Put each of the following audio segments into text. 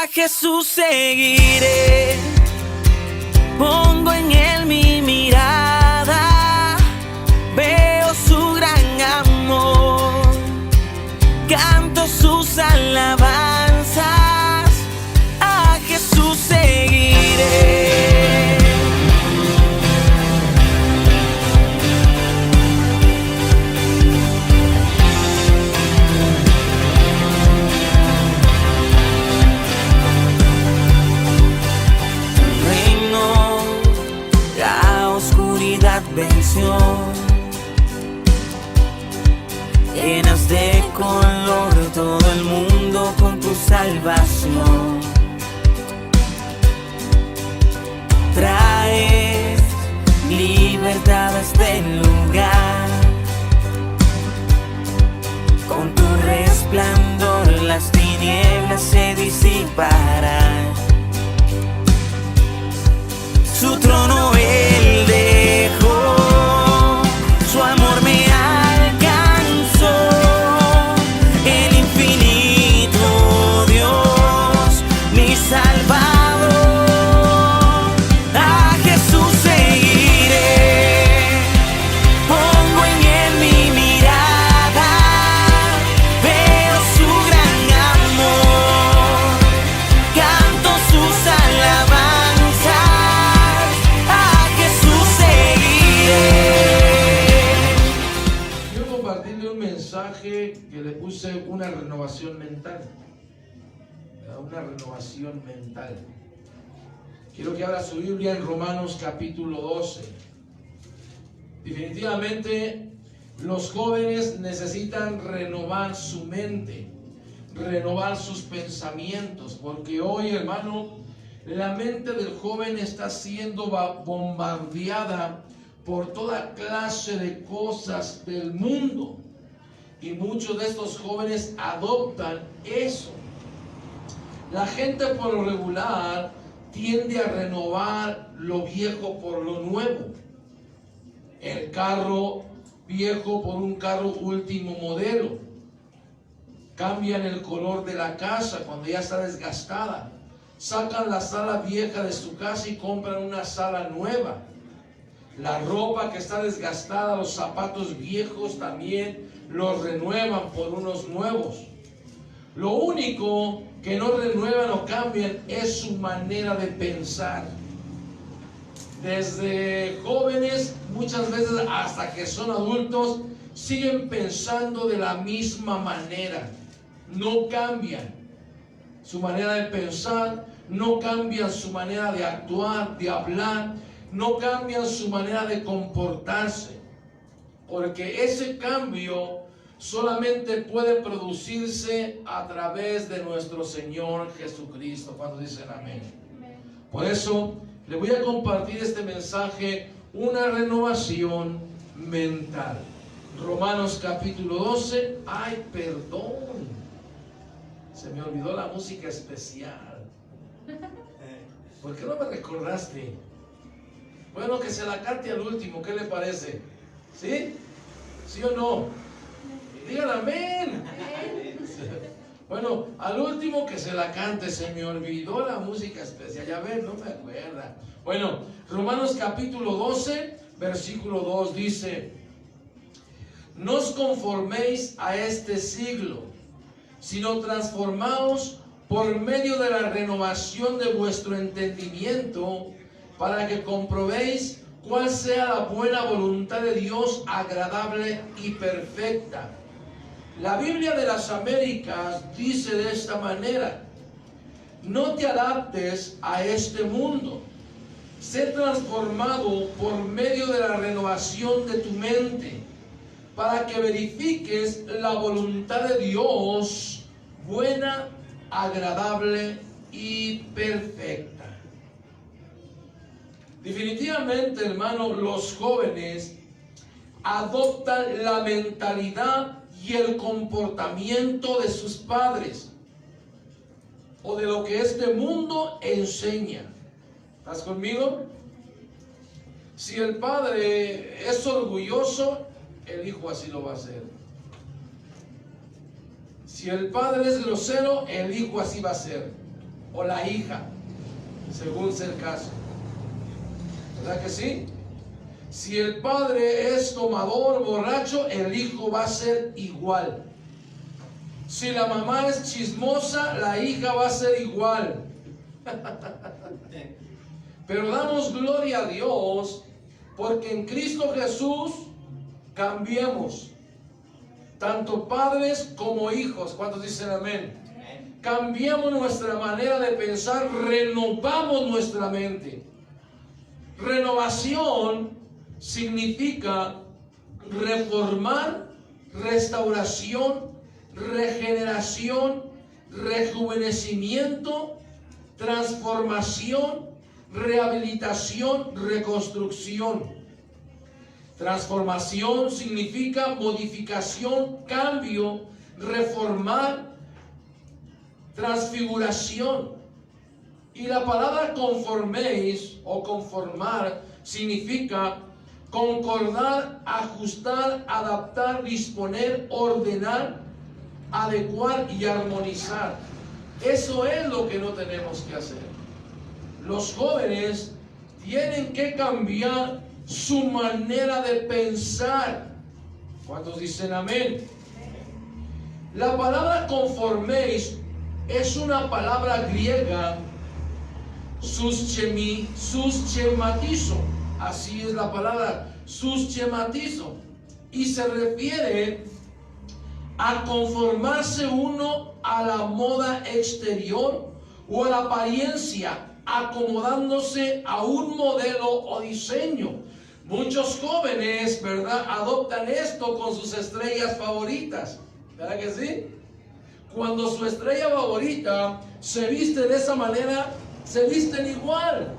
A Jesús seguiré, pongo en él mi mirada, veo su gran amor, canto sus alabanzas, a Jesús seguiré. Venció, llenas de color todo el mundo con tu salvación. Traes libertad a este lugar, con tu resplandor las tinieblas se disiparán. Su trono él dejó, su amor me alcanzó, el infinito Dios, mi Salvador. A Jesús seguiré, pongo en él mi mirada, veo su gran amor, canto sus alabanzas. Que le puse una renovación mental. Una renovación mental. Quiero que abra su Biblia en Romanos capítulo 12. Definitivamente los jóvenes necesitan renovar su mente, renovar sus pensamientos, porque hoy, hermano, la mente del joven está siendo bombardeada por toda clase de cosas del mundo. Y muchos de estos jóvenes adoptan eso. La gente por lo regular tiende a renovar lo viejo por lo nuevo. El carro viejo por un carro último modelo. Cambian el color de la casa cuando ya está desgastada. Sacan la sala vieja de su casa y compran una sala nueva. La ropa que está desgastada, los zapatos viejos también los renuevan por unos nuevos. Lo único que no renuevan o cambian es su manera de pensar. Desde jóvenes, muchas veces hasta que son adultos, siguen pensando de la misma manera. No cambian su manera de pensar, no cambian su manera de actuar, de hablar, no cambian su manera de comportarse. Porque ese cambio solamente puede producirse a través de nuestro Señor Jesucristo. Cuando dicen amén. Por eso le voy a compartir este mensaje, una renovación mental. Romanos capítulo 12. Ay, perdón, se me olvidó la música especial. ¿Por qué no me recordaste? Bueno, que se la cante al último, ¿qué le parece? ¿Sí? ¿Sí o no? Digan amén. Bueno, al último que se la cante, se me olvidó la música especial. Ya ven, no me acuerda. Bueno, Romanos capítulo 12, versículo 2 dice: no os conforméis a este siglo, sino transformaos por medio de la renovación de vuestro entendimiento, para que comprobéis cuál sea la buena voluntad de Dios, agradable y perfecta. La Biblia de las Américas dice de esta manera: no te adaptes a este mundo, sé transformado por medio de la renovación de tu mente, para que verifiques la voluntad de Dios, buena, agradable y perfecta. Definitivamente, hermano, los jóvenes adoptan la mentalidad y el comportamiento de sus padres o de lo que este mundo enseña. ¿Estás conmigo? Si el padre es orgulloso, el hijo así lo va a hacer. Si el padre es grosero, el hijo así va a ser. o la hija, según sea el caso. ¿Verdad que sí? Si el padre es tomador, borracho, el hijo va a ser igual. Si la mamá es chismosa, la hija va a ser igual. Pero damos gloria a Dios porque en Cristo Jesús cambiamos, tanto padres como hijos. ¿Cuántos dicen amén? Cambiamos nuestra manera de pensar, renovamos nuestra mente. Renovación significa reformar, restauración, regeneración, rejuvenecimiento, transformación, rehabilitación, reconstrucción. Transformación significa modificación, cambio, reformar, transfiguración. Y la palabra conforméis o conformar significa concordar, ajustar, adaptar, disponer, ordenar, adecuar y armonizar. Eso es lo que no tenemos que hacer. Los jóvenes tienen que cambiar su manera de pensar. ¿Cuántos dicen amén? La palabra conforméis es una palabra griega, suschematizo. Así es la palabra, suschematizo. Y se refiere a conformarse uno a la moda exterior o a la apariencia, acomodándose a un modelo o diseño. Muchos jóvenes, ¿verdad?, adoptan esto con sus estrellas favoritas. ¿Verdad que sí? Cuando su estrella favorita se viste de esa manera, se visten igual.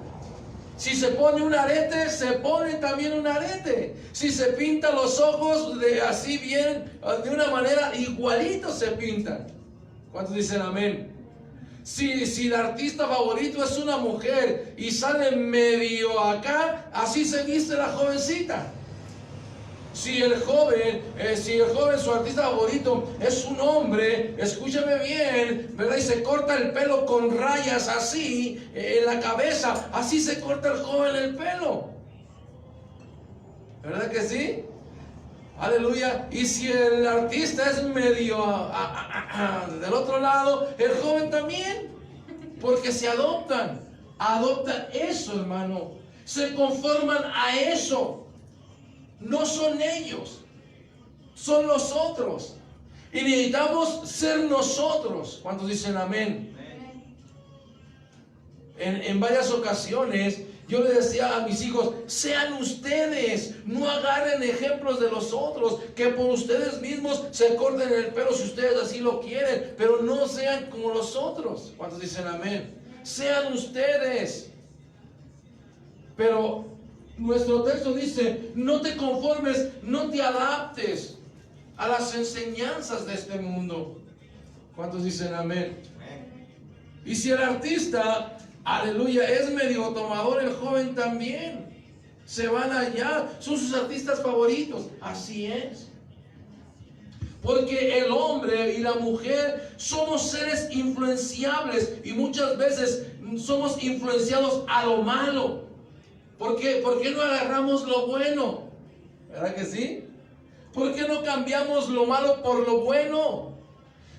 Si se pone un arete, se pone también un arete. Si se pinta los ojos de así bien, de una manera igualito se pintan. ¿Cuántos dicen amén? Si el artista favorito es una mujer y sale medio acá, así se viste la jovencita. Si el joven, su artista favorito es un hombre, escúchame bien, ¿verdad? Y se corta el pelo con rayas así, en la cabeza, así se corta el joven el pelo. ¿Verdad que sí? Aleluya. Y si el artista es medio del otro lado, el joven también. Porque se adoptan eso, hermano. Se conforman a eso. No son ellos, son los otros. Y necesitamos ser nosotros. ¿Cuántos dicen amén? En varias ocasiones yo les decía a mis hijos, sean ustedes, no agarren ejemplos de los otros, que por ustedes mismos se corten el pelo si ustedes así lo quieren, pero no sean como los otros. ¿Cuántos dicen amén? Sean ustedes. Pero nuestro texto dice, no te conformes, no te adaptes a las enseñanzas de este mundo. ¿Cuántos dicen amén? Y si el artista, aleluya, es medio tomador, el joven también. Se van allá, son sus artistas favoritos. Así es. Porque el hombre y la mujer somos seres influenciables y muchas veces somos influenciados a lo malo. ¿Por qué no agarramos lo bueno? ¿Verdad que sí? ¿Por qué no cambiamos lo malo por lo bueno?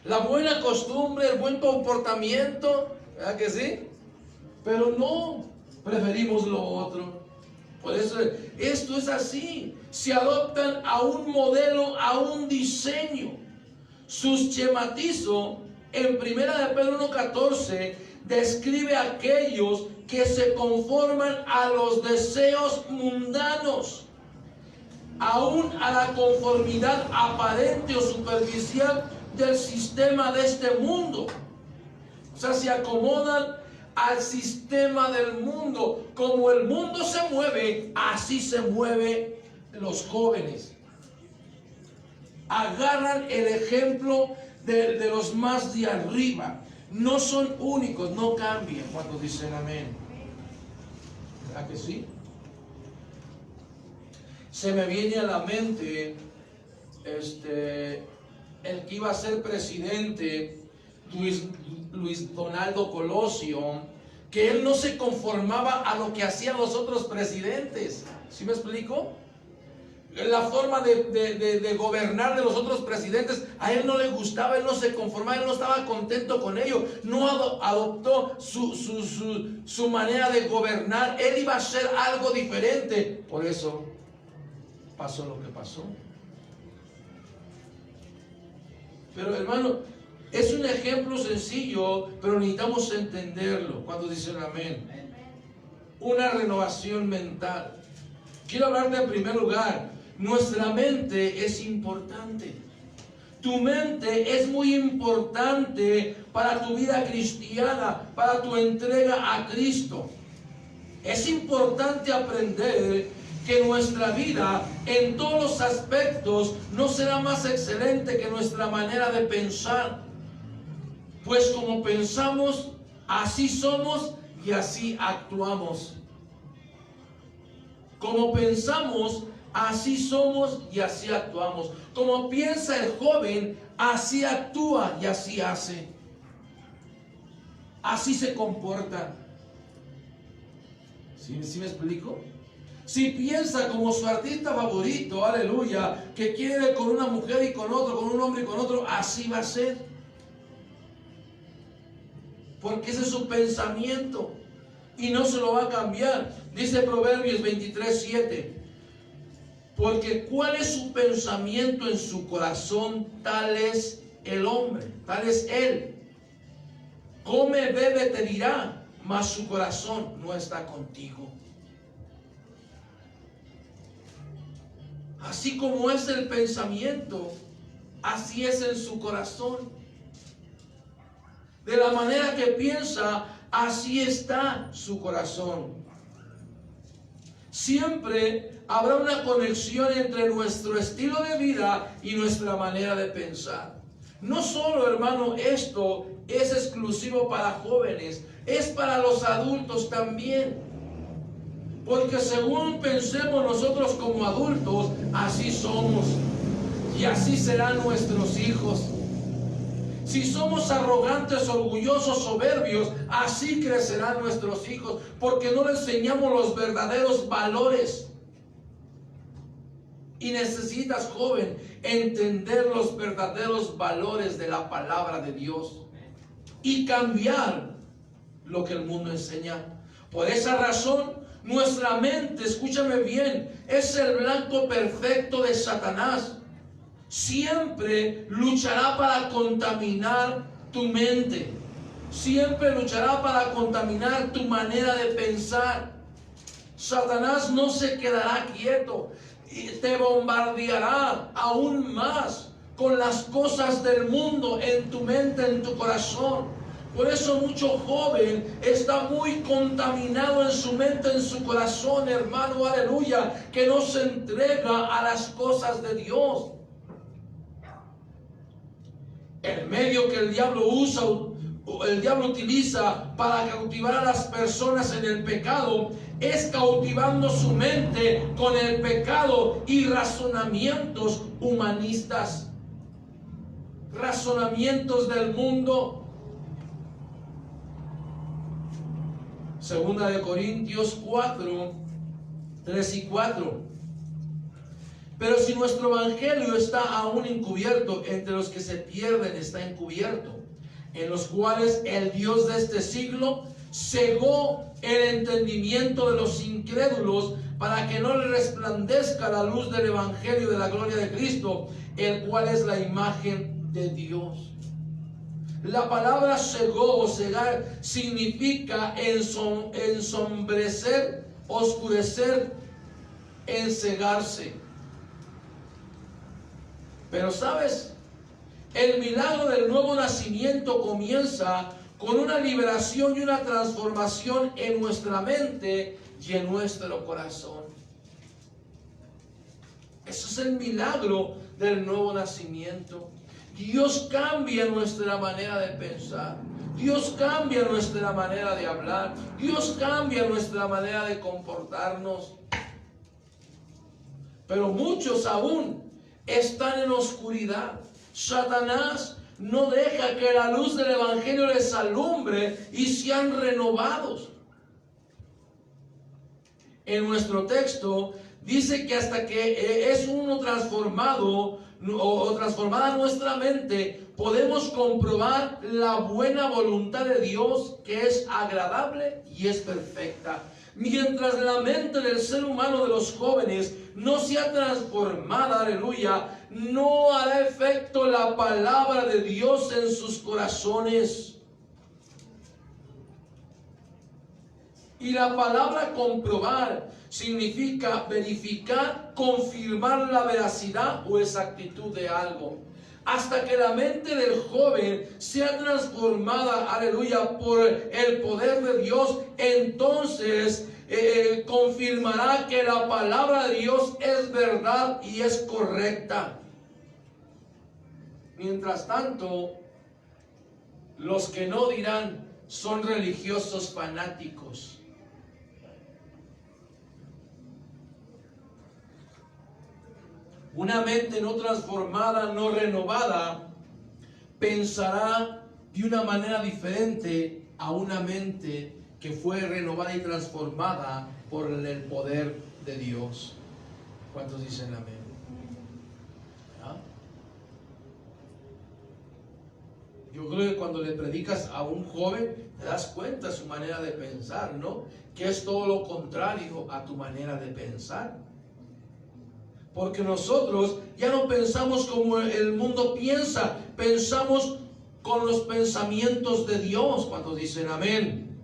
La buena costumbre, el buen comportamiento, ¿verdad que sí? Pero no, preferimos lo otro. Por eso esto es así. Se adoptan a un modelo, a un diseño. Suschematizo en 1 de Pedro 1:14 describe a aquellos que se conforman a los deseos mundanos, aún a la conformidad aparente o superficial del sistema de este mundo. O sea, se acomodan al sistema del mundo. Como el mundo se mueve, así se mueven los jóvenes. Agarran el ejemplo de los más de arriba. No son únicos, no cambian. Cuando dicen amén. ¿Verdad que sí? Se me viene a la mente el que iba a ser presidente Luis Donaldo Colosio, que él no se conformaba a lo que hacían los otros presidentes. ¿Sí me explico? La forma de gobernar de los otros presidentes, a él no le gustaba, él no se conformaba, él no estaba contento con ello, no adoptó su manera de gobernar, él iba a hacer algo diferente. Por eso pasó lo que pasó. Pero hermano, es un ejemplo sencillo, pero necesitamos entenderlo. Cuando dicen amén. Una renovación mental. Quiero hablarte en primer lugar. Nuestra mente es importante. Tu mente es muy importante para tu vida cristiana, para tu entrega a Cristo. Es importante aprender que nuestra vida en todos los aspectos no será más excelente que nuestra manera de pensar. Pues como pensamos, así somos y así actuamos. Como pensamos, así somos y así actuamos. Como piensa el joven, así actúa y así hace. Así se comporta. ¿Sí me explico? Si piensa como su artista favorito, aleluya, que quiere con una mujer y con otro, con un hombre y con otro, así va a ser. Porque ese es su pensamiento y no se lo va a cambiar. Dice Proverbios 23:7. Porque cuál es su pensamiento en su corazón, tal es el hombre, tal es él. Come, bebe, te dirá, mas su corazón no está contigo. Así como es el pensamiento, así es en su corazón. De la manera que piensa, así está su corazón. Siempre habrá una conexión entre nuestro estilo de vida y nuestra manera de pensar. No solo, hermano, esto es exclusivo para jóvenes, es para los adultos también. Porque según pensemos nosotros como adultos, así somos y así serán nuestros hijos. Si somos arrogantes, orgullosos, soberbios, así crecerán nuestros hijos, porque no les enseñamos los verdaderos valores. Y necesitas, joven, entender los verdaderos valores de la palabra de Dios y cambiar lo que el mundo enseña. Por esa razón, nuestra mente, escúchame bien, es el blanco perfecto de Satanás. Siempre luchará para contaminar tu mente. Siempre luchará para contaminar tu manera de pensar. Satanás no se quedará quieto y te bombardeará aún más con las cosas del mundo en tu mente, en tu corazón. Por eso mucho joven está muy contaminado en su mente, en su corazón, hermano, aleluya, que no se entrega a las cosas de Dios. El medio que el diablo utiliza para cautivar a las personas en el pecado es cautivando su mente con el pecado y razonamientos humanistas, razonamientos del mundo. Segunda de Corintios 4, 3 y 4. Pero si nuestro evangelio está aún encubierto, entre los que se pierden está encubierto, en los cuales el Dios de este siglo cegó el entendimiento de los incrédulos para que no le resplandezca la luz del evangelio de la gloria de Cristo, el cual es la imagen de Dios. La palabra cegó o cegar significa ensombrecer, oscurecer, encegarse. Pero ¿sabes? El milagro del nuevo nacimiento comienza con una liberación y una transformación en nuestra mente y en nuestro corazón. Eso es el milagro del nuevo nacimiento. Dios cambia nuestra manera de pensar. Dios cambia nuestra manera de hablar. Dios cambia nuestra manera de comportarnos. Pero muchos aún están en oscuridad. Satanás no deja que la luz del Evangelio les alumbre y sean renovados. En nuestro texto dice que hasta que es uno transformado o transformada nuestra mente, podemos comprobar la buena voluntad de Dios, que es agradable y es perfecta. Mientras la mente del ser humano, de los jóvenes, no sea transformada, aleluya, no hará efecto la palabra de Dios en sus corazones. Y la palabra comprobar significa verificar, confirmar la veracidad o exactitud de algo. Hasta que la mente del joven sea transformada, aleluya, por el poder de Dios, entonces confirmará que la palabra de Dios es verdad y es correcta. Mientras tanto, los que no dirán son religiosos fanáticos. Una mente no transformada, no renovada, pensará de una manera diferente a una mente que fue renovada y transformada por el poder de Dios. ¿Cuántos dicen amén? ¿Ah? Yo creo que cuando le predicas a un joven, te das cuenta de su manera de pensar, ¿no? Que es todo lo contrario a tu manera de pensar. Porque nosotros ya no pensamos como el mundo piensa, pensamos con los pensamientos de Dios. ¿Cuántos dicen amén?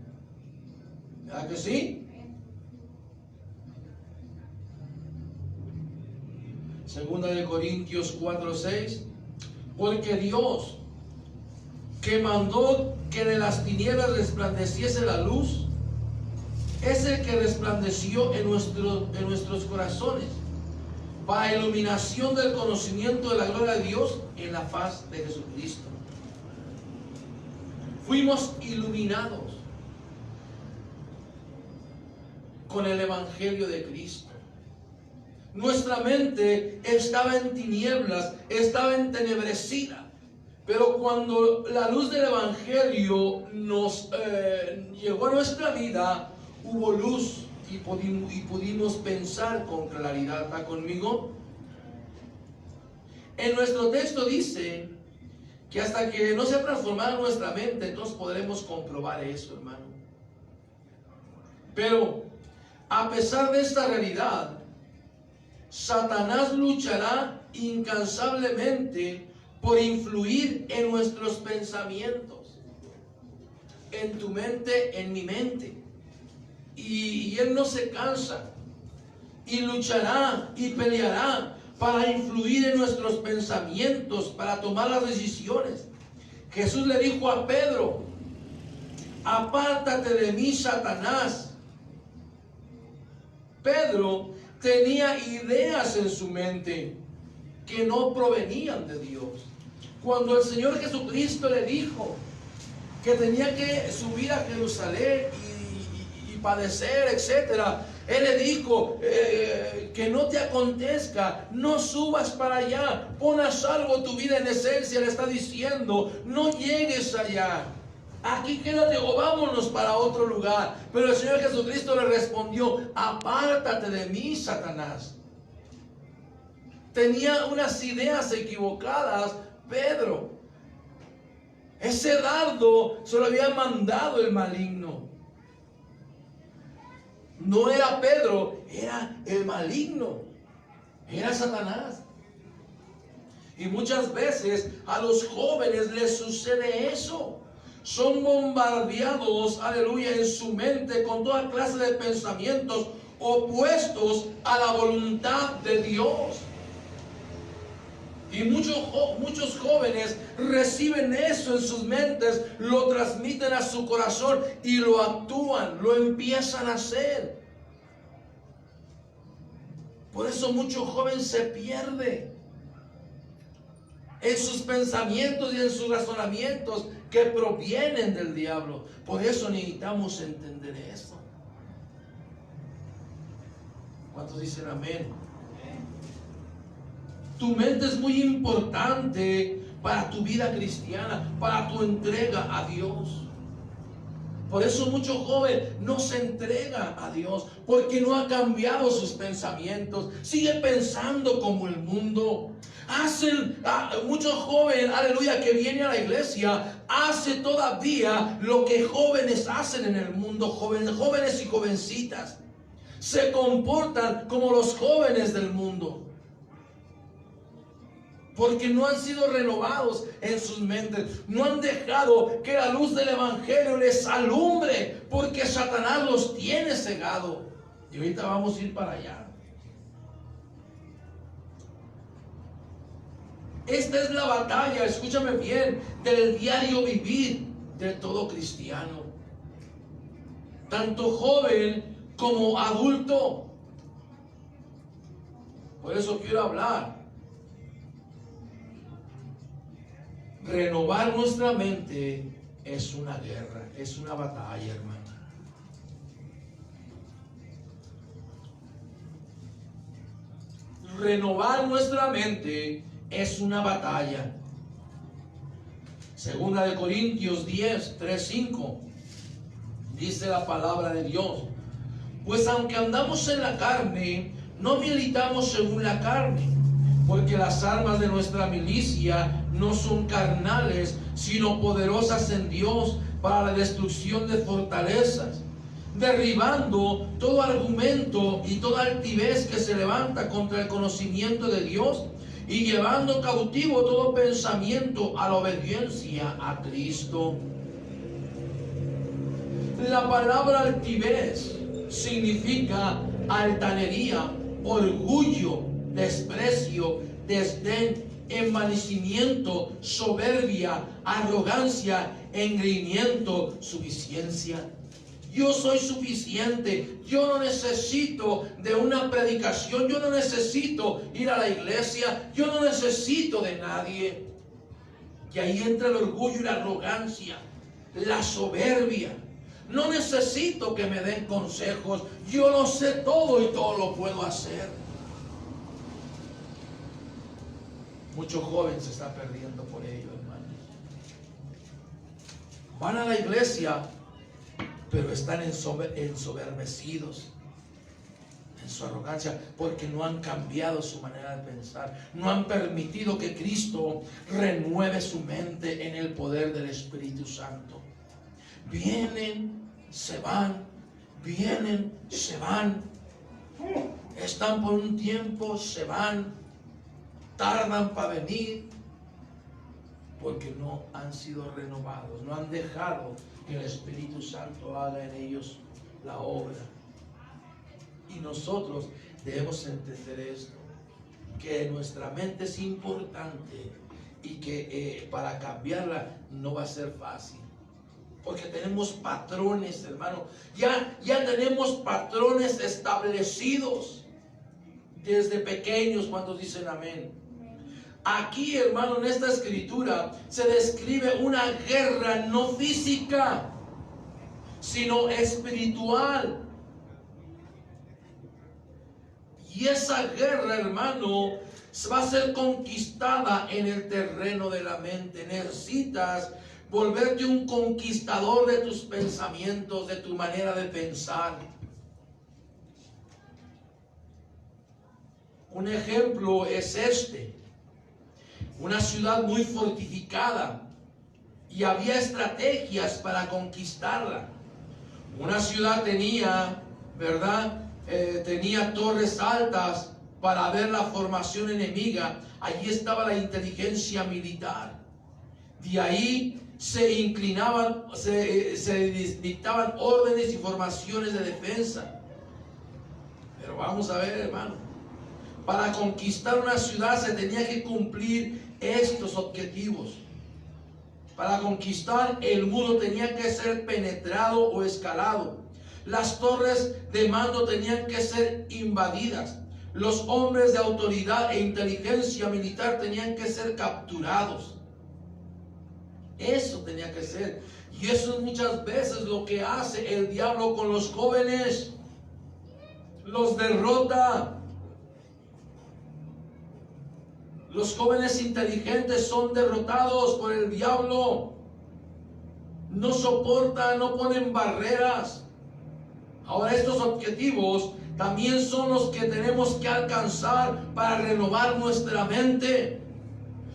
¿Verdad que sí? Segunda de Corintios 4:6. Porque Dios, que mandó que de las tinieblas resplandeciese la luz, es el que resplandeció en nuestros corazones, para iluminación del conocimiento de la gloria de Dios en la faz de Jesucristo. Fuimos iluminados con el Evangelio de Cristo. Nuestra mente estaba en tinieblas, estaba entenebrecida, pero cuando la luz del Evangelio nos llegó a nuestra vida, hubo luz. Y pudimos pensar con claridad. ¿Está conmigo? En nuestro texto dice que hasta que no se ha transformado nuestra mente, entonces podremos comprobar eso, hermano. Pero a pesar de esta realidad, Satanás luchará incansablemente por influir en nuestros pensamientos, en tu mente, en mi mente. Y él no se cansa, y luchará y peleará para influir en nuestros pensamientos, para tomar las decisiones. Jesús le dijo a Pedro: apártate de mí, Satanás. Pedro tenía ideas en su mente que no provenían de Dios. Cuando el Señor Jesucristo le dijo que tenía que subir a Jerusalén y padecer, etcétera, Él le dijo que no te acontezca, no subas para allá, pon a salvo tu vida. En esencia le está diciendo: no llegues allá, aquí quédate o vámonos para otro lugar. Pero el Señor Jesucristo le respondió: apártate de mí, Satanás. Tenía unas ideas equivocadas Pedro. Ese dardo se lo había mandado el maligno. No era Pedro, era el maligno, era Satanás. Y muchas veces a los jóvenes les sucede eso. Son bombardeados, aleluya, en su mente con toda clase de pensamientos opuestos a la voluntad de Dios. Y muchos jóvenes reciben eso en sus mentes, lo transmiten a su corazón y lo actúan, lo empiezan a hacer. Por eso mucho joven se pierde en sus pensamientos y en sus razonamientos que provienen del diablo. Por eso necesitamos entender eso. ¿Cuántos dicen amén? Tu mente es muy importante para tu vida cristiana, para tu entrega a Dios. Por eso mucho joven no se entrega a Dios, porque no ha cambiado sus pensamientos, sigue pensando como el mundo. Muchos jóvenes, aleluya, que viene a la iglesia, hace todavía lo que jóvenes hacen en el mundo, jóvenes y jovencitas. Se comportan como los jóvenes del mundo, porque no han sido renovados en sus mentes, no han dejado que la luz del evangelio les alumbre, porque Satanás los tiene cegado. Y ahorita vamos a ir para allá. Esta es la batalla, escúchame bien, del diario vivir de todo cristiano, tanto joven como adulto. Por eso quiero hablar. Renovar nuestra mente es una guerra, es una batalla, hermano. Renovar nuestra mente es una batalla. Segunda de Corintios 10, 3, 5. Dice la palabra de Dios: pues aunque andamos en la carne, no militamos según la carne, porque las armas de nuestra milicia no son carnales, sino poderosas en Dios para la destrucción de fortalezas, derribando todo argumento y toda altivez que se levanta contra el conocimiento de Dios, y llevando cautivo todo pensamiento a la obediencia a Cristo. La palabra altivez significa altanería, orgullo, desprecio, desdén, envanecimiento, soberbia, arrogancia, engreimiento, suficiencia. Yo soy suficiente, yo no necesito de una predicación, yo no necesito ir a la iglesia, yo no necesito de nadie. Y ahí entra el orgullo y la arrogancia, la soberbia. No necesito que me den consejos, yo lo sé todo y todo lo puedo hacer. Muchos jóvenes se están perdiendo por ello, hermanos. Van a la iglesia, pero están ensoberbecidos en su arrogancia, porque no han cambiado su manera de pensar, no han permitido que Cristo renueve su mente en el poder del Espíritu Santo. Vienen, se van, vienen, se van, están por un tiempo, se van, tardan para venir, porque no han sido renovados, no han dejado que el Espíritu Santo haga en ellos la obra. Y nosotros debemos entender esto, que nuestra mente es importante y que para cambiarla no va a ser fácil, porque tenemos patrones, hermano, ya tenemos patrones establecidos desde pequeños. ¿Cuántos dicen amén? Aquí, hermano, en esta escritura se describe una guerra no física, sino espiritual. Y esa guerra, hermano, va a ser conquistada en el terreno de la mente. Necesitas volverte un conquistador de tus pensamientos, de tu manera de pensar. Un ejemplo es una ciudad muy fortificada, y había estrategias para conquistarla. Una ciudad tenía, ¿verdad? Tenía torres altas para ver la formación enemiga. Allí estaba la inteligencia militar. De ahí se inclinaban, se dictaban órdenes y formaciones de defensa. Pero vamos a ver, hermano, para conquistar una ciudad se tenía que cumplir estos objetivos. Para conquistar, el muro tenía que ser penetrado o escalado. Las torres de mando tenían que ser invadidas. Los hombres de autoridad e inteligencia militar tenían que ser capturados. Eso tenía que ser. Y eso es muchas veces lo que hace el diablo con los jóvenes. Los derrota. Los jóvenes inteligentes son derrotados por el diablo. No soportan, no ponen barreras. Ahora estos objetivos también son los que tenemos que alcanzar para renovar nuestra mente.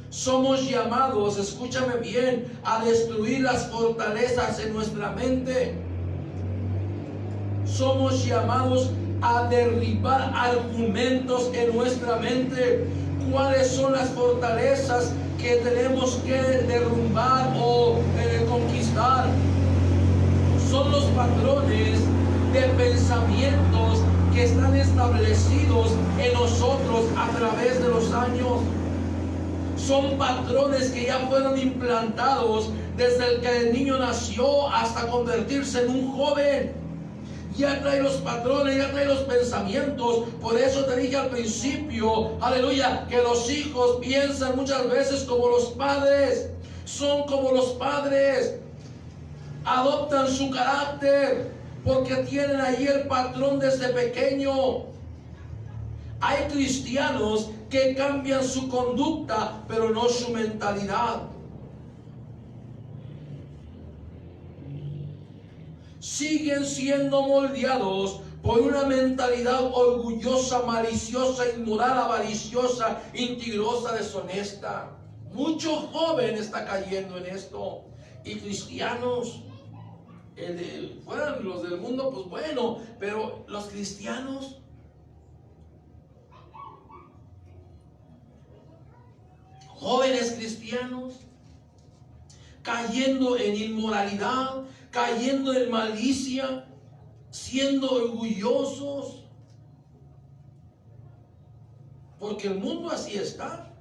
Somos llamados, escúchame bien, a destruir las fortalezas en nuestra mente. Somos llamados a derribar argumentos en nuestra mente. ¿Cuáles son las fortalezas que tenemos que derrumbar o conquistar? Son los patrones de pensamientos que están establecidos en nosotros a través de los años. Son patrones que ya fueron implantados desde el que el niño nació hasta convertirse en un joven. Ya trae los patrones, ya trae los pensamientos. Por eso te dije al principio, aleluya, que los hijos piensan muchas veces como los padres. Son como los padres. Adoptan su carácter porque tienen ahí el patrón desde pequeño. Hay cristianos que cambian su conducta, pero no su mentalidad. Siguen siendo moldeados por una mentalidad orgullosa, maliciosa, inmoral, avariciosa, mentirosa, deshonesta. Mucho joven está cayendo en esto. Y cristianos, fueran los del mundo, pues bueno, pero los cristianos, jóvenes cristianos, cayendo en inmoralidad, cayendo en malicia, siendo orgullosos, porque el mundo así está.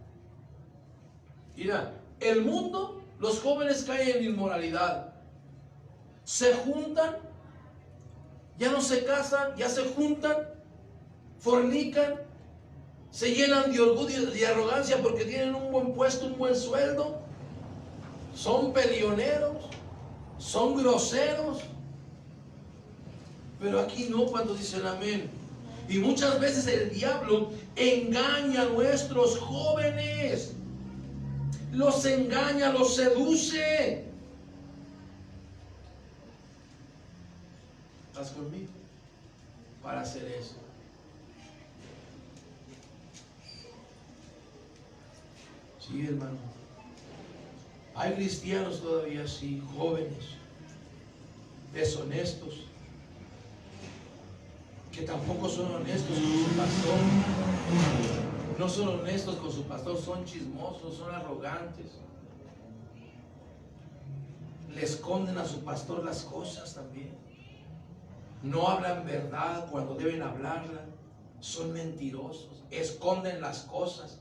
Mira, el mundo, los jóvenes caen en inmoralidad, se juntan, ya no se casan, ya se juntan, fornican, se llenan de orgullo y de arrogancia porque tienen un buen puesto, un buen sueldo, son peleoneros, son groseros. Pero aquí no, cuando dicen amén. Y muchas veces el diablo engaña a nuestros jóvenes, los engaña, los seduce. ¿Estás conmigo? Para hacer eso. Sí, hermano. Hay cristianos todavía así, jóvenes, deshonestos, que tampoco son honestos con su pastor. No son honestos con su pastor, son chismosos, son arrogantes. Le esconden a su pastor las cosas también. No hablan verdad cuando deben hablarla. Son mentirosos, esconden las cosas.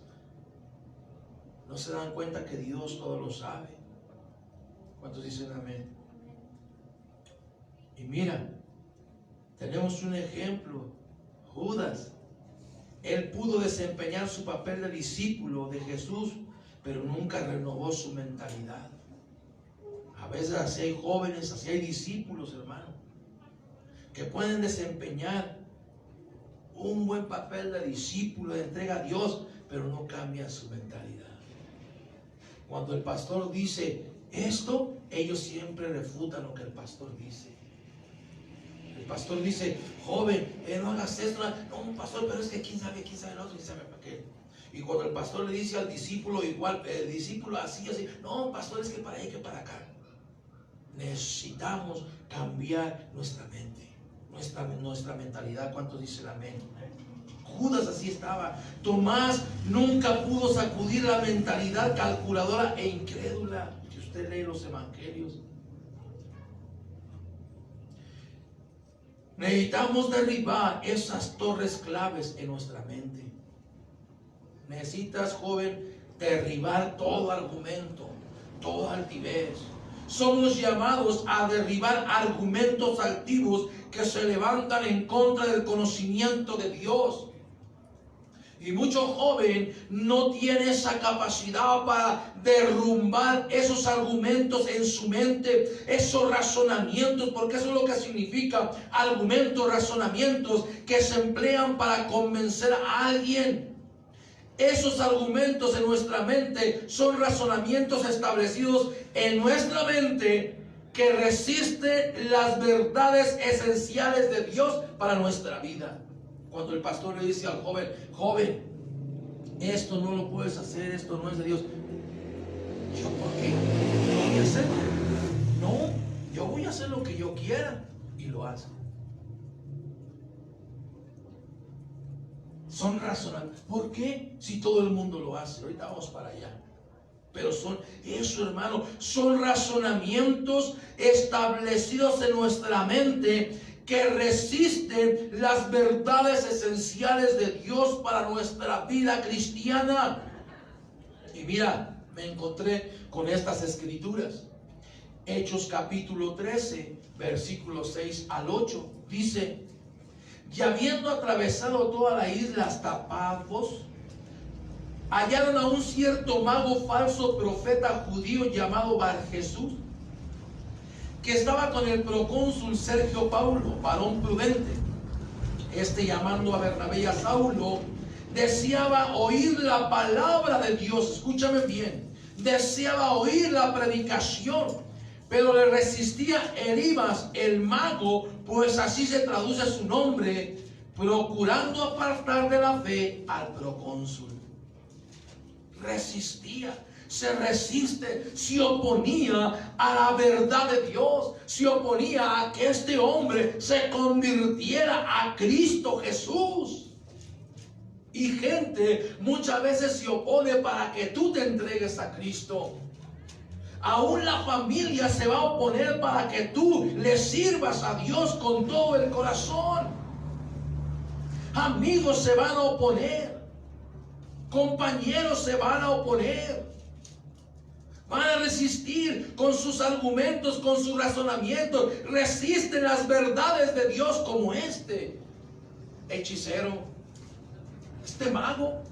No se dan cuenta que Dios todo lo sabe. ¿Cuántos dicen amén? Y mira, tenemos un ejemplo, Judas. Él pudo desempeñar su papel de discípulo de Jesús, pero nunca renovó su mentalidad. A veces así hay jóvenes, así hay discípulos, hermano, que pueden desempeñar un buen papel de discípulo, de entrega a Dios, pero no cambian su mentalidad. Cuando el pastor dice esto, ellos siempre refutan lo que el pastor dice. El pastor dice, joven, no hagas esto. No, pastor, pero es que quién sabe el otro, quién sabe para qué. Y cuando el pastor le dice al discípulo igual, el discípulo así, no, pastor, es que para allá, que para acá. Necesitamos cambiar nuestra mente, nuestra mentalidad. ¿Cuántos dicen amén? Judas así estaba. Tomás nunca pudo sacudir la mentalidad calculadora e incrédula. Si usted lee los evangelios, necesitamos derribar esas torres claves en nuestra mente. Necesitas, joven, derribar todo argumento, toda altivez. Somos llamados a derribar argumentos altivos que se levantan en contra del conocimiento de Dios. Y mucho joven no tiene esa capacidad para derrumbar esos argumentos en su mente, esos razonamientos, porque eso es lo que significa argumentos, razonamientos que se emplean para convencer a alguien. esos argumentos en nuestra mente son razonamientos establecidos en nuestra mente que resisten las verdades esenciales de Dios para nuestra vida. Cuando el pastor le dice al joven: joven, esto no lo puedes hacer, esto no es de Dios. ¿Yo por qué? ¿No voy a hacer? No, yo voy a hacer lo que yo quiera. Y lo hace. Son razonables. ¿Por qué? Si todo el mundo lo hace. Ahorita vamos para allá. Pero son eso, hermano, son razonamientos establecidos en nuestra mente que resisten las verdades esenciales de Dios para nuestra vida cristiana. Y mira, me encontré con estas escrituras. Hechos capítulo 13, versículos 6 al 8. Dice: y habiendo atravesado toda la isla hasta Pafos, hallaron a un cierto mago falso profeta judío llamado Barjesús, que estaba con el procónsul Sergio Paulo, varón prudente. Este, llamando a Bernabé y a Saulo, deseaba oír la palabra de Dios. Escúchame bien. Deseaba oír la predicación, pero le resistía Elimas, el mago, pues así se traduce su nombre, procurando apartar de la fe al procónsul. Resistía, se resiste, se oponía a la verdad de Dios, se oponía a que este hombre se convirtiera a Cristo Jesús. Y gente muchas veces se opone para que tú te entregues a Cristo. Aún la familia se va a oponer para que tú le sirvas a Dios con todo el corazón. Amigos se van a oponer. Compañeros se van a oponer. Van a resistir con sus argumentos, con sus razonamientos. Resisten las verdades de Dios, como este hechicero, este mago.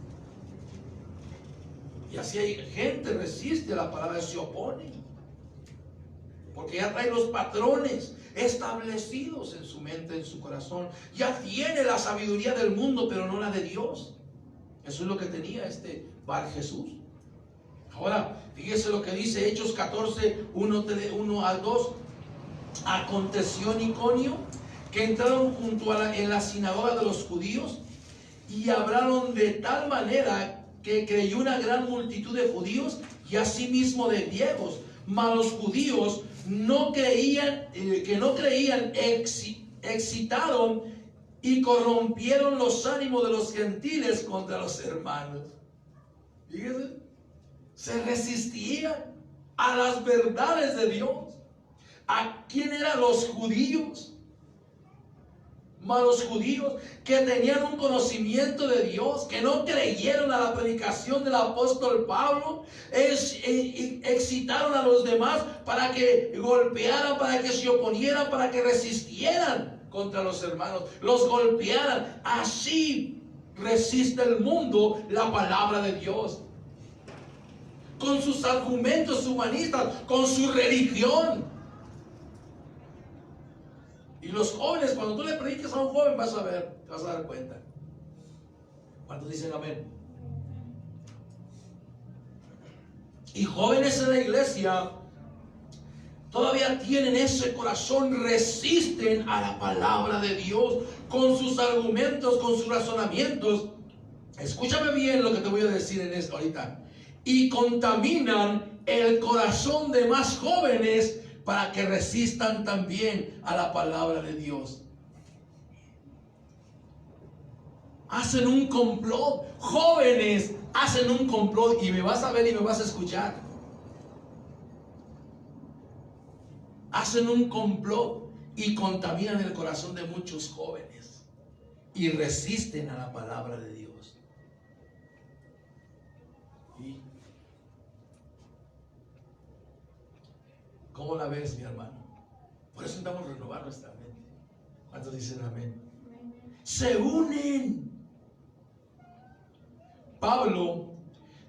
Y así hay gente resiste la palabra, se opone, porque ya trae los patrones establecidos en su mente, en su corazón. Ya tiene la sabiduría del mundo, pero no la de Dios. Eso es lo que tenía este Barjesús. Ahora, fíjese lo que dice Hechos 14, 1 al 2. Aconteció en Iconio que entraron junto en la sinagoga de los judíos y hablaron de tal manera que creyó una gran multitud de judíos y asimismo de griegos. Mas los judíos excitaron y corrompieron los ánimos de los gentiles contra los hermanos. Fíjense, se resistían a las verdades de Dios. ¿A quién eran los judíos? Mas los judíos que tenían un conocimiento de Dios, que no creyeron a la predicación del apóstol Pablo, excitaron a los demás para que golpearan, para que se oponieran, para que resistieran contra los hermanos, los golpearan. Así resiste el mundo la palabra de Dios, con sus argumentos humanistas, con su religión. Y los jóvenes, cuando tú le prediques a un joven, vas a ver, te vas a dar cuenta. ¿Cuántos dicen amén? Y jóvenes en la iglesia todavía tienen ese corazón, resisten a la palabra de Dios con sus argumentos, con sus razonamientos. Escúchame bien lo que te voy a decir en esto ahorita. Y contaminan el corazón de más jóvenes para que resistan también a la palabra de Dios. Hacen un complot. Jóvenes hacen un complot, y me vas a ver y me vas a escuchar. Hacen un complot y contaminan el corazón de muchos jóvenes y resisten a la palabra de Dios. ¿Y cómo la ves, mi hermano? Por eso necesitamos renovar nuestra mente. ¿Cuántos dicen amén? Se unen. Pablo,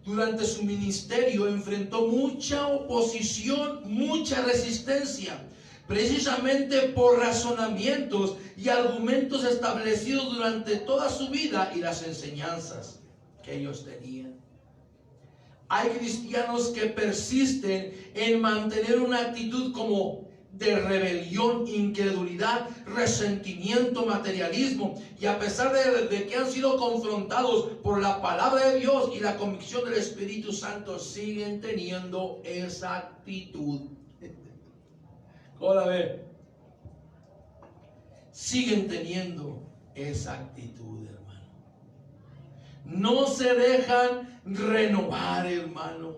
durante su ministerio, enfrentó mucha oposición, mucha resistencia, precisamente por razonamientos y argumentos establecidos durante toda su vida y las enseñanzas. que ellos tenían. Hay cristianos que persisten en mantener una actitud como de rebelión, incredulidad, resentimiento, materialismo, y a pesar de que han sido confrontados por la palabra de Dios y la convicción del Espíritu Santo, siguen teniendo esa actitud. ¿Cómo la ve? Siguen teniendo esa actitud, hermano. No se dejan renovar, hermano.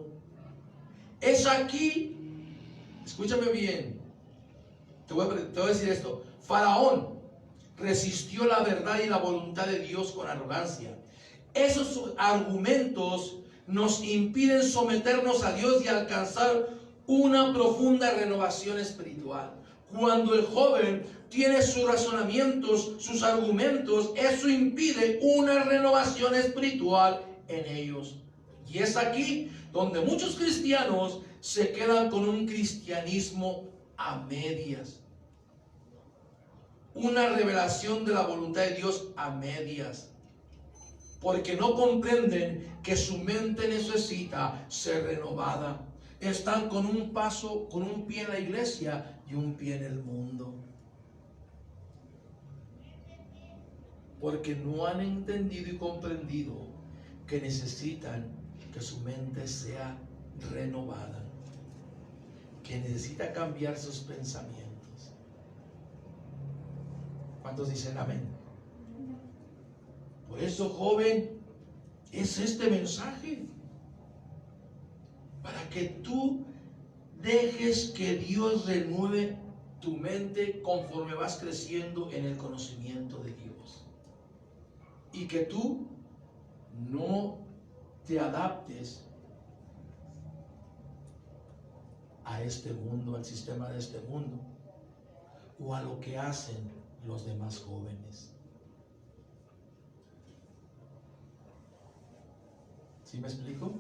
Es aquí, escúchame bien, te voy a decir esto. Faraón resistió la verdad y la voluntad de Dios con arrogancia. Esos argumentos nos impiden someternos a Dios y alcanzar una profunda renovación espiritual. Cuando el joven tiene sus razonamientos, sus argumentos, eso impide una renovación espiritual en ellos. Y es aquí donde muchos cristianos se quedan con un cristianismo a medias. Una revelación de la voluntad de Dios a medias. Porque no comprenden que su mente necesita ser renovada. Están con un pie en la iglesia y un pie en el mundo. Porque no han entendido y comprendido que necesitan que su mente sea renovada, que necesita cambiar sus pensamientos. ¿Cuántos dicen amén? Por eso, joven, es este mensaje, para que tú dejes que Dios renueve tu mente conforme vas creciendo en el conocimiento de Dios, y que tú no te adaptes a este mundo, al sistema de este mundo, o a lo que hacen los demás jóvenes. ¿Sí me explico?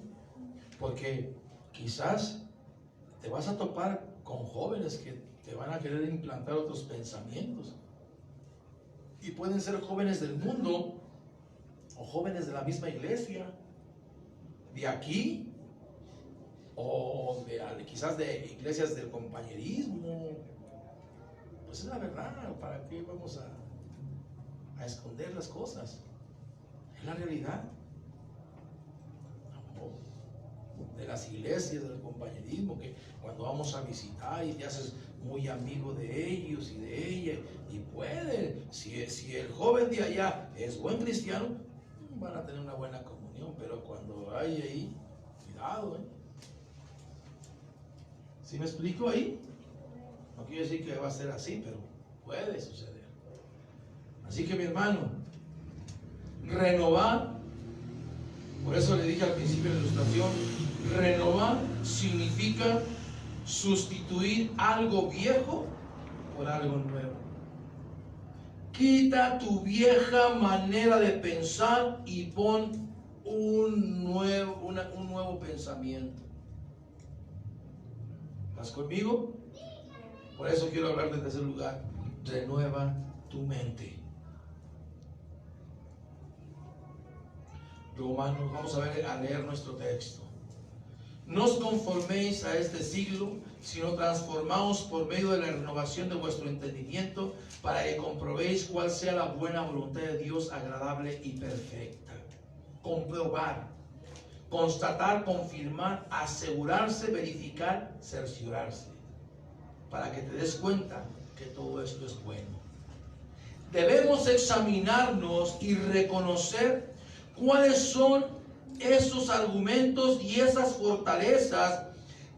Porque quizás te vas a topar con jóvenes que te van a querer implantar otros pensamientos, y pueden ser jóvenes del mundo o jóvenes de la misma iglesia, de aquí, o quizás de iglesias del compañerismo. Pues es la verdad. ¿Para qué vamos a esconder las cosas? Es la realidad. De las iglesias del compañerismo, que cuando vamos a visitar y te haces muy amigo de ellos y de ella, y pueden, si el joven de allá es buen cristiano, van a tener una buena comunión, pero cuando hay ahí, cuidado, ¿sí me explico ahí? No quiero decir que va a ser así, pero puede suceder. Así que, mi hermano, renovar, por eso le dije al principio de la ilustración, renovar significa sustituir algo viejo por algo nuevo. Quita tu vieja manera de pensar y pon un nuevo pensamiento. ¿Estás conmigo? Por eso quiero hablar desde ese lugar. Renueva tu mente. Romanos, vamos a leer nuestro texto. No os conforméis a este siglo, sino transformaos por medio de la renovación de vuestro entendimiento, para que comprobéis cuál sea la buena voluntad de Dios, agradable y perfecta. Comprobar, constatar, confirmar, asegurarse, verificar, cerciorarse, para que te des cuenta que todo esto es bueno. Debemos examinarnos y reconocer cuáles son esos argumentos y esas fortalezas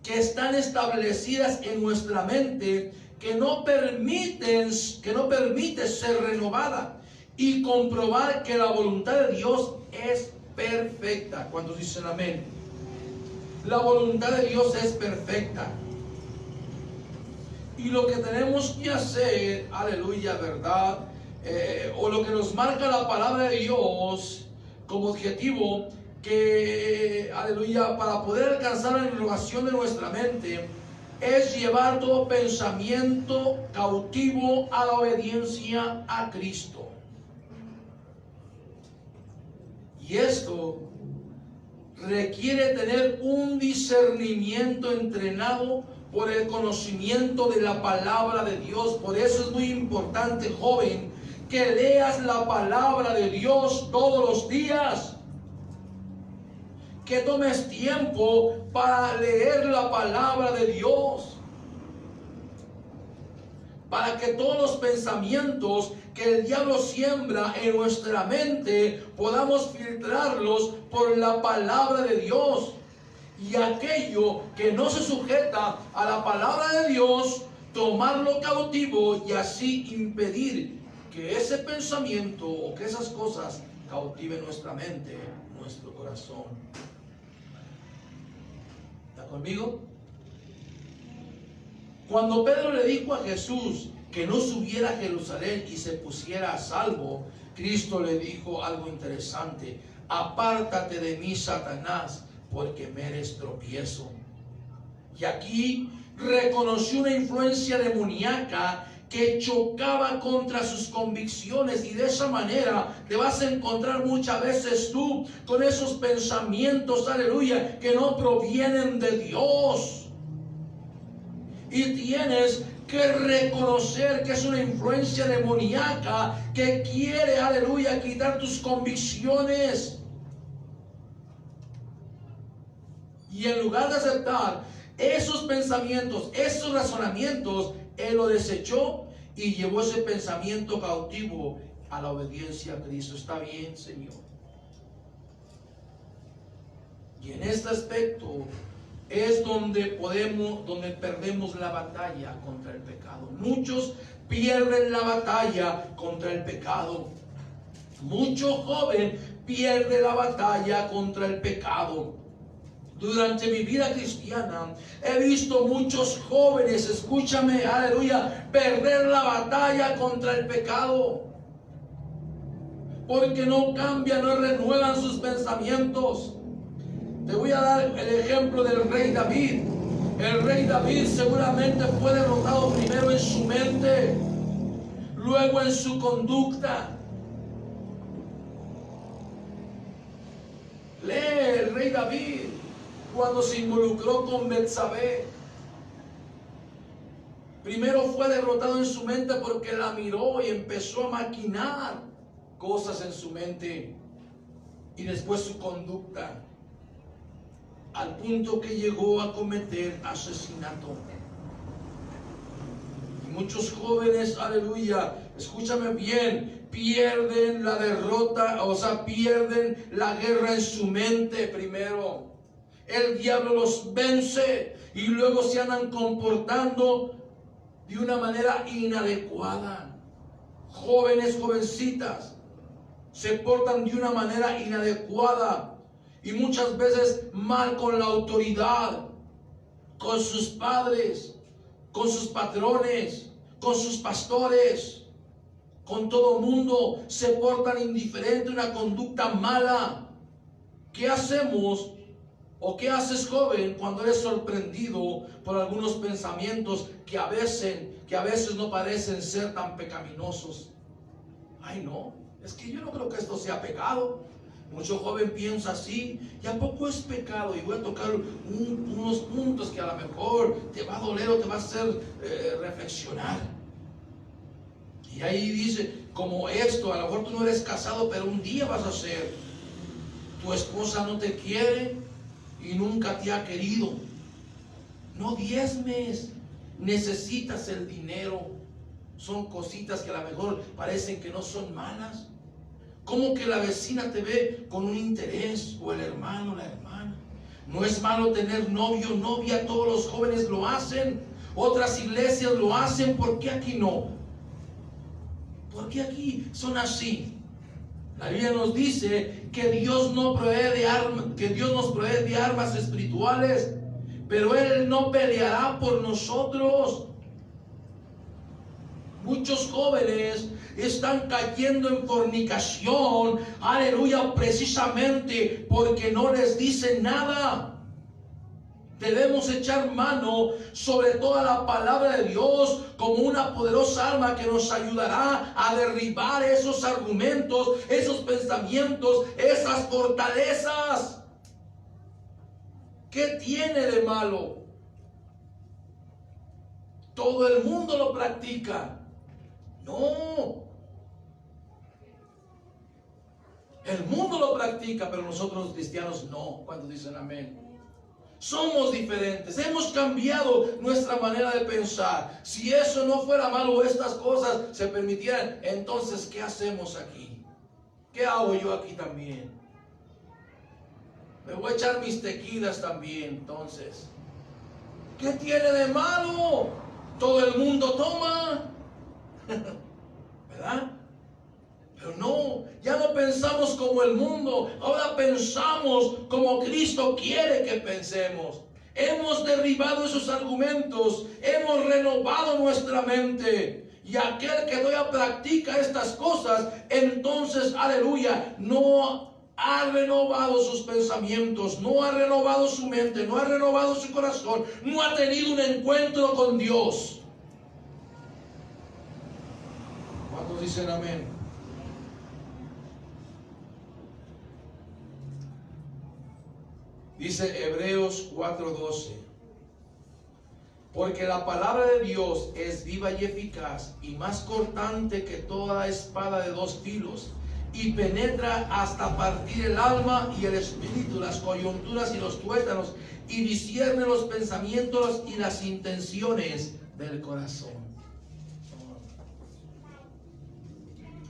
que están establecidas en nuestra mente, que no permite ser renovada, y comprobar que la voluntad de Dios es perfecta. ¿Cuántos dicen amén? La voluntad de Dios es perfecta. Y lo que tenemos que hacer, aleluya, ¿verdad? O lo que nos marca la palabra de Dios como objetivo, que, aleluya, para poder alcanzar la renovación de nuestra mente, es llevar todo pensamiento cautivo a la obediencia a Cristo. Y esto requiere tener un discernimiento entrenado por el conocimiento de la palabra de Dios. Por eso es muy importante, joven, que leas la palabra de Dios todos los días. Que tomes tiempo para leer la palabra de Dios. Para que todos los pensamientos que el diablo siembra en nuestra mente podamos filtrarlos por la palabra de Dios. Y aquello que no se sujeta a la palabra de Dios, tomarlo cautivo y así impedir que ese pensamiento o que esas cosas cautiven nuestra mente, nuestro corazón. ¿Está conmigo? Cuando Pedro le dijo a Jesús que no subiera a Jerusalén y se pusiera a salvo, Cristo le dijo algo interesante: apártate de mí, Satanás, porque me eres tropiezo. Y aquí reconoció una influencia demoníaca que chocaba contra sus convicciones, y de esa manera te vas a encontrar muchas veces tú con esos pensamientos, aleluya, que no provienen de Dios. Y tienes que reconocer que es una influencia demoníaca que quiere, aleluya, quitar tus convicciones. Y en lugar de aceptar esos pensamientos, esos razonamientos, él lo desechó y llevó ese pensamiento cautivo a la obediencia a Cristo. Está bien, Señor. Y en este aspecto es donde perdemos la batalla contra el pecado. Muchos pierden la batalla contra el pecado. Mucho joven pierde la batalla contra el pecado. Durante mi vida cristiana he visto muchos jóvenes, escúchame, aleluya, perder la batalla contra el pecado. Porque no cambian, no renuevan sus pensamientos. Te voy a dar el ejemplo del rey David. El rey David seguramente fue derrotado primero en su mente, luego en su conducta. Lee el rey David cuando se involucró con Betsabé. Primero fue derrotado en su mente porque la miró y empezó a maquinar cosas en su mente, y después su conducta, al punto que llegó a cometer asesinato. Y muchos jóvenes, aleluya, escúchame bien, pierden la derrota, o sea, pierden la guerra en su mente primero. El diablo los vence y luego se andan comportando de una manera inadecuada. Jóvenes, jovencitas, se portan de una manera inadecuada. Y muchas veces mal con la autoridad, con sus padres, con sus patrones, con sus pastores, con todo mundo. Se portan indiferente, una conducta mala. ¿Qué hacemos o qué haces, joven, cuando eres sorprendido por algunos pensamientos que a veces no parecen ser tan pecaminosos? Ay, no, es que yo no creo que esto sea pecado. Mucho joven piensa así, ¿y a poco es pecado? Y voy a tocar unos puntos que a lo mejor te va a doler o te va a hacer reflexionar. Y ahí dice, como esto, a lo mejor tú no eres casado, pero un día vas a ser. Tu esposa no te quiere y nunca te ha querido. No diezmes, necesitas el dinero. Son cositas que a lo mejor parecen que no son malas. Como que la vecina te ve con un interés, o el hermano, la hermana. No es malo tener novio, novia, todos los jóvenes lo hacen, otras iglesias lo hacen. ¿Por qué aquí no? ¿Por qué aquí son así? La Biblia nos dice que Dios nos provee de armas espirituales, pero Él no peleará por nosotros. Muchos jóvenes están cayendo en fornicación, aleluya, precisamente porque no les dicen nada. Debemos echar mano sobre toda la palabra de Dios como una poderosa arma que nos ayudará a derribar esos argumentos, esos pensamientos, esas fortalezas. ¿Qué tiene de malo? Todo el mundo lo practica. No. El mundo lo practica, pero nosotros los cristianos no. ¿Cuántos dicen amén? Somos diferentes, hemos cambiado nuestra manera de pensar. Si eso no fuera malo, estas cosas se permitieran, entonces ¿qué hacemos aquí? ¿Qué hago yo aquí también? Me voy a echar mis tequilas también, entonces. ¿Qué tiene de malo? Todo el mundo toma. ¿Verdad? Pero no, ya no pensamos como el mundo, ahora pensamos como Cristo quiere que pensemos. Hemos derribado esos argumentos, hemos renovado nuestra mente. Y aquel que todavía practica estas cosas, entonces, aleluya, no ha renovado sus pensamientos, no ha renovado su mente, no ha renovado su corazón, no ha tenido un encuentro con Dios. ¿Cuántos dicen amén? Dice Hebreos 4:12, porque la palabra de Dios es viva y eficaz y más cortante que toda espada de dos filos, y penetra hasta partir el alma y el espíritu, las coyunturas y los tuétanos, y discierne los pensamientos y las intenciones del corazón.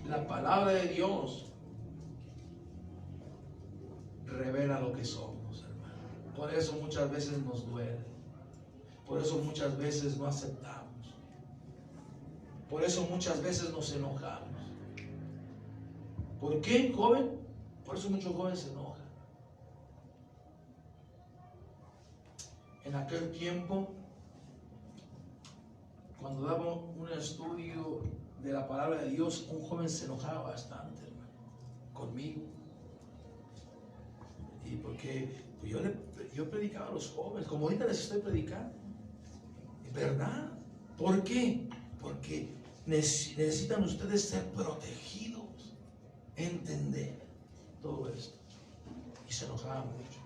La palabra de Dios revela lo que somos. Por eso muchas veces nos duele. Por eso muchas veces no aceptamos. Por eso muchas veces nos enojamos. ¿Por qué, joven? Por eso muchos jóvenes se enojan. En aquel tiempo, cuando daba un estudio de la palabra de Dios, un joven se enojaba bastante, hermano, conmigo. Y porque yo predicaba a los jóvenes, como ahorita les estoy predicando. ¿Verdad? ¿Por qué? Porque necesitan ustedes ser protegidos, entender todo esto. Y se enojaba mucho.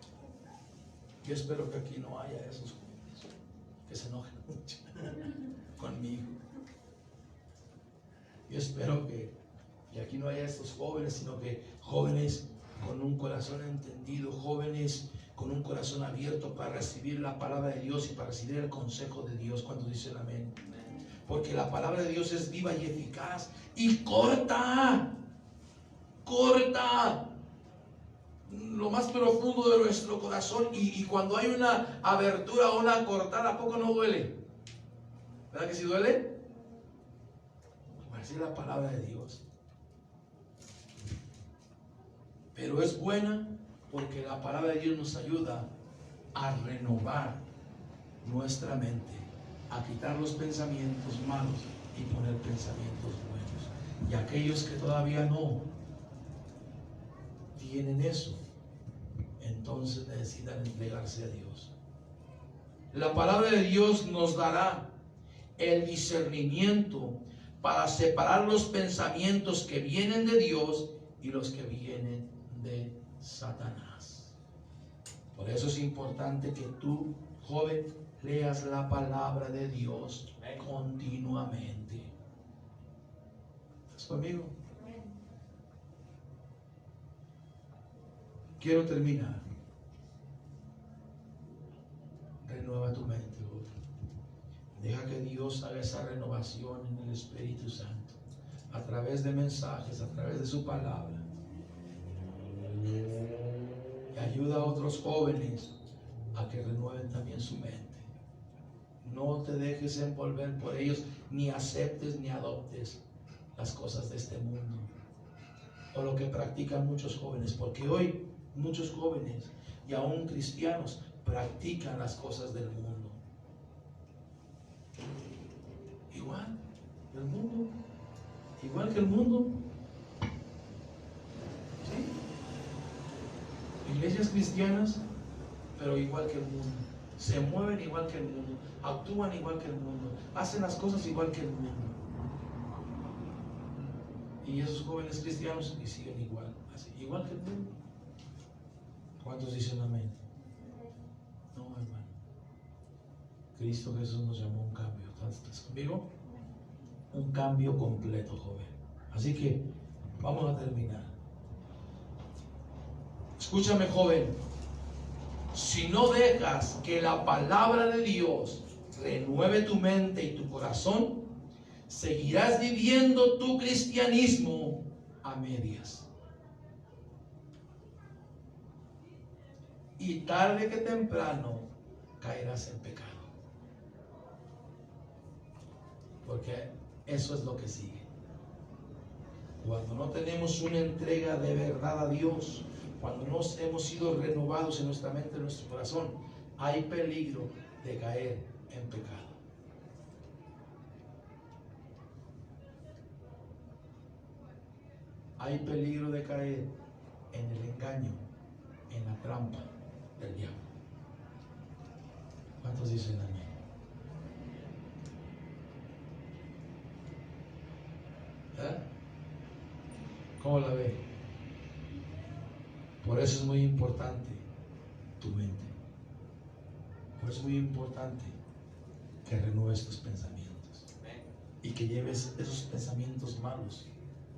Yo espero que aquí no haya esos jóvenes que se enojen mucho conmigo. Yo espero que aquí no haya estos jóvenes, sino que jóvenes con un corazón entendido, jóvenes con un corazón abierto para recibir la palabra de Dios y para recibir el consejo de Dios. Cuando dicen amén. Porque la palabra de Dios es viva y eficaz y corta lo más profundo de nuestro corazón, y cuando hay una abertura o una cortada, ¿a poco no duele? ¿Verdad que sí duele? Así es la palabra de Dios. Pero es buena porque la palabra de Dios nos ayuda a renovar nuestra mente, a quitar los pensamientos malos y poner pensamientos buenos. Y aquellos que todavía no tienen eso, entonces necesitan entregarse a Dios. La palabra de Dios nos dará el discernimiento para separar los pensamientos que vienen de Dios y los que vienen de Satanás. Por eso es importante que tú, joven, leas la palabra de Dios continuamente. ¿Estás conmigo? Quiero terminar. Renueva tu mente, joven. Deja que Dios haga esa renovación en el Espíritu Santo, a través de mensajes, a través de su palabra. Y ayuda a otros jóvenes a que renueven también su mente. No te dejes envolver por ellos, ni aceptes ni adoptes las cosas de este mundo o lo que practican muchos jóvenes, porque hoy muchos jóvenes y aún cristianos practican las cosas del mundo. Igual el mundo, igual que el mundo. ¿Sí? Iglesias cristianas, pero igual que el mundo. Se mueven igual que el mundo, actúan igual que el mundo, hacen las cosas igual que el mundo. Y esos jóvenes cristianos y siguen igual, así, igual que el mundo. ¿Cuántos dicen amén? Cristo Jesús nos llamó a un cambio. ¿Estás conmigo? Un cambio completo, joven. Así que vamos a terminar. Escúchame, joven. Si no dejas que la palabra de Dios renueve tu mente y tu corazón, seguirás viviendo tu cristianismo a medias. Y tarde que temprano caerás en pecado. Porque eso es lo que sigue. Cuando no tenemos una entrega de verdad a Dios, cuando no hemos sido renovados en nuestra mente, en nuestro corazón, hay peligro de caer en pecado. Hay peligro de caer en el engaño, en la trampa del diablo. ¿Cuántos dicen amén? ¿Cómo la ve? Por eso es muy importante tu mente. Por eso es muy importante que renueves tus pensamientos y que lleves esos pensamientos malos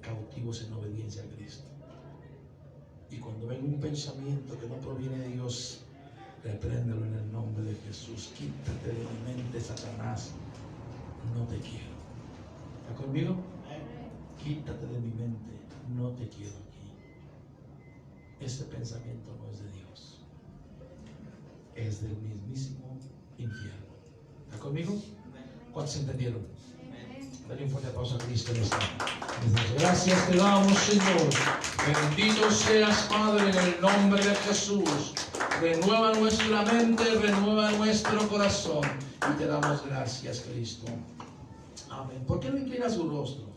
cautivos en obediencia a Cristo. Y cuando venga un pensamiento que no proviene de Dios, repréndelo en el nombre de Jesús. Quítate de mi mente, Satanás. No te quiero. ¿Está conmigo? Quítate de mi mente. No te quiero aquí. Ese pensamiento no es de Dios. Es del mismísimo infierno. ¿Está conmigo? ¿Cuántos entendieron? Dale un fuerte aplauso a Cristo en esta. Gracias te damos, Señor. Bendito seas, Padre, en el nombre de Jesús. Renueva nuestra mente, renueva nuestro corazón. Y te damos gracias, Cristo. Amén. ¿Por qué no inclina su rostro?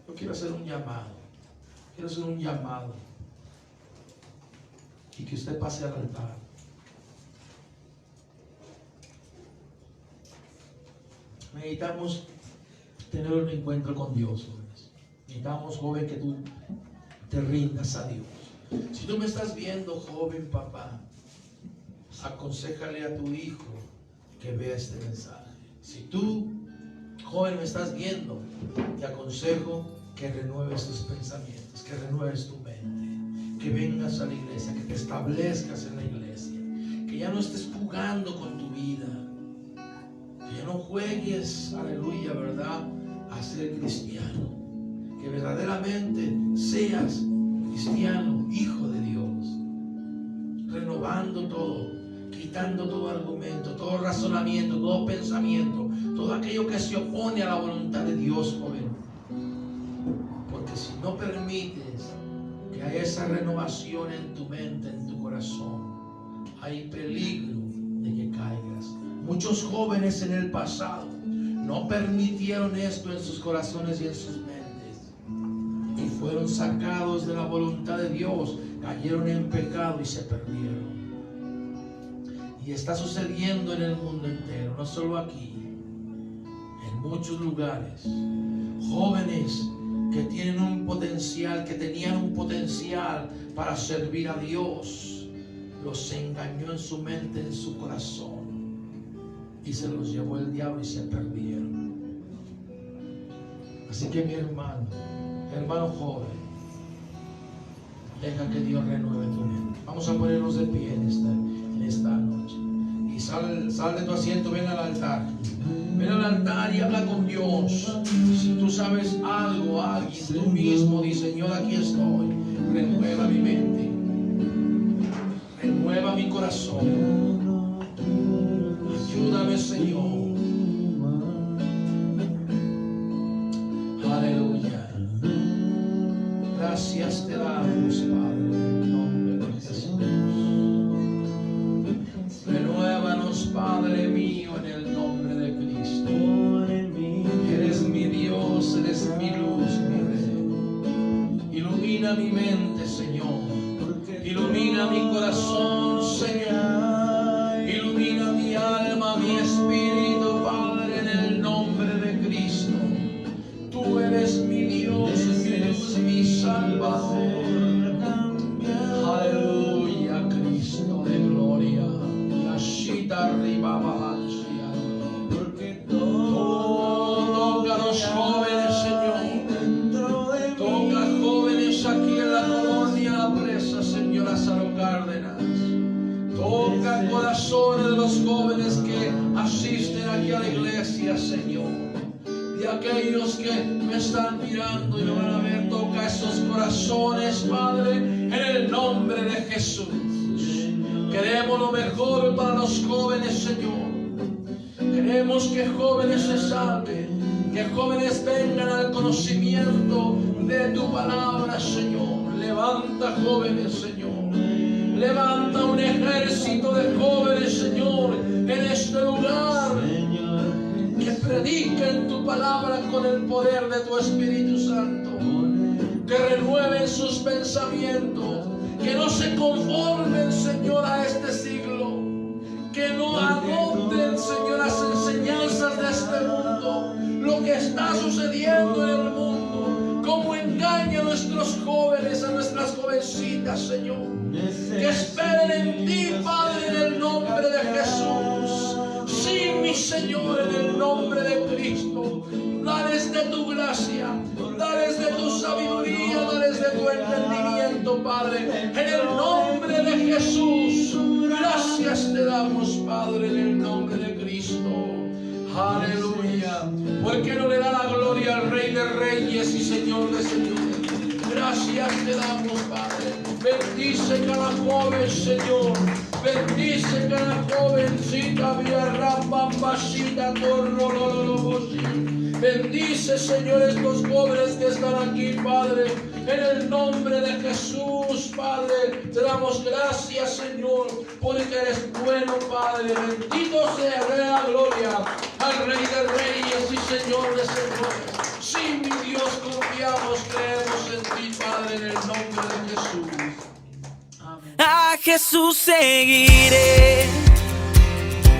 Yo quiero hacer un llamado. Quiero hacer un llamado. Y que usted pase al altar. Necesitamos tener un encuentro con Dios, jóvenes. Necesitamos, joven, que tú te rindas a Dios. Si tú me estás viendo, joven papá, aconséjale a tu hijo que vea este mensaje. Si tú, joven, me estás viendo, te aconsejo que renueves tus pensamientos, que renueves tu mente, que vengas a la iglesia, que te establezcas en la iglesia, que ya no estés jugando con tu vida, que ya no juegues, aleluya, ¿verdad?, a ser cristiano, que verdaderamente seas cristiano, hijo de Dios, renovando todo, quitando todo argumento, todo razonamiento, todo pensamiento, todo aquello que se opone a la voluntad de Dios, joven. Porque si no permites que haya esa renovación en tu mente, en tu corazón, hay peligro de que caigas. Muchos jóvenes en el pasado no permitieron esto en sus corazones y en sus mentes, y fueron sacados de la voluntad de Dios, cayeron en pecado y se perdieron. Y está sucediendo en el mundo entero, no solo aquí, en muchos lugares. Jóvenes que tienen un potencial, que tenían un potencial para servir a Dios, los engañó en su mente, en su corazón, y se los llevó el diablo y se perdieron. Así que mi hermano joven, deja que Dios renueve tu mente. Vamos a ponernos de pie en esta noche. Y sal de tu asiento, ven al altar. Ven al altar y habla con Dios. Si tú sabes algo, alguien, tú mismo, di: Señor, aquí estoy. Renueva mi mente. Renueva mi corazón. Ayúdame, Señor. Aleluya. Gracias te damos, Padre, en el nombre de Jesús. Renuévanos, Padre mío, en el nombre de Cristo. Eres mi Dios, eres mi luz, mi Rey. Ilumina mi mente, Señor. Ilumina mi corazón, Señor. Ilumina mi alma, mi espíritu, Padre, en el nombre de Cristo. Tú eres mi Dios, mi luz, mi Salvador. Aleluya, Cristo de gloria. aquellos que me están mirando y me van a ver. Toca esos corazones, Padre, en el nombre de Jesús. Queremos lo mejor para los jóvenes, Señor. Queremos que jóvenes se salven, que jóvenes vengan al conocimiento de tu palabra, Señor. Levanta jóvenes, Señor. Levanta un ejército de jóvenes, Señor, en este lugar, que prediquen tu palabra con el poder de tu Espíritu Santo, que renueven sus pensamientos, que no se conformen, Señor, a este siglo, que no adopten, Señor, las enseñanzas de este mundo, lo que está sucediendo en el mundo, cómo engaña a nuestros jóvenes, a nuestras jovencitas, Señor. Que esperen en ti, Padre, en el nombre de Jesús. Sí, mi Señor, en el nombre de Cristo. Dales de tu gracia, dales de tu sabiduría, dales de tu entendimiento, Padre, en el nombre de Jesús. Gracias te damos, Padre, en el nombre de Cristo. Aleluya. ¿Por qué no le da la gloria al Rey de Reyes y Señor de Señores? Gracias te damos, Padre. Bendice cada joven, Señor. Bendice cada jovencita, viarrambambasita, torrolololobosi. Bendice, Señor, estos jóvenes que están aquí, Padre. En el nombre de Jesús, Padre, te damos gracias, Señor, porque eres bueno, Padre. Bendito sea, Rey de la gloria, al Rey de Reyes y Señor de Señores. Sí, mi Dios, confiamos, creemos en ti, Padre, en el nombre de Jesús. Amén. A Jesús seguiré,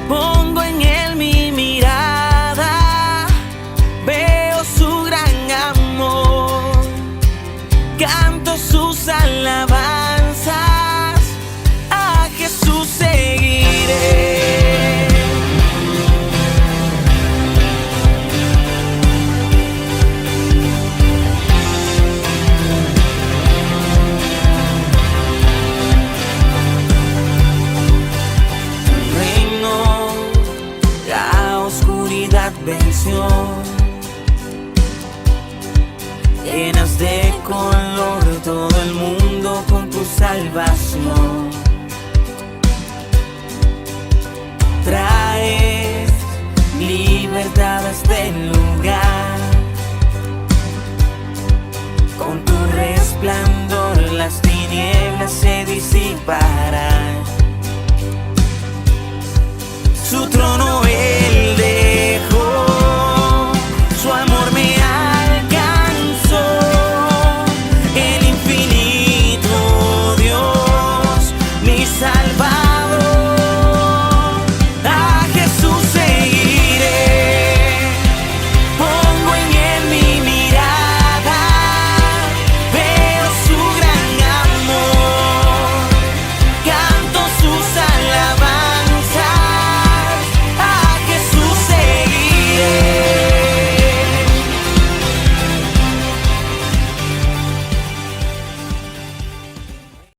pongo en él mi mirada, veo su gran amor, canto sus alabanzas, a Jesús seguiré. Venció, llenas de color todo el mundo con tu salvación. Traes libertad a este lugar, con tu resplandor las tinieblas se disiparán.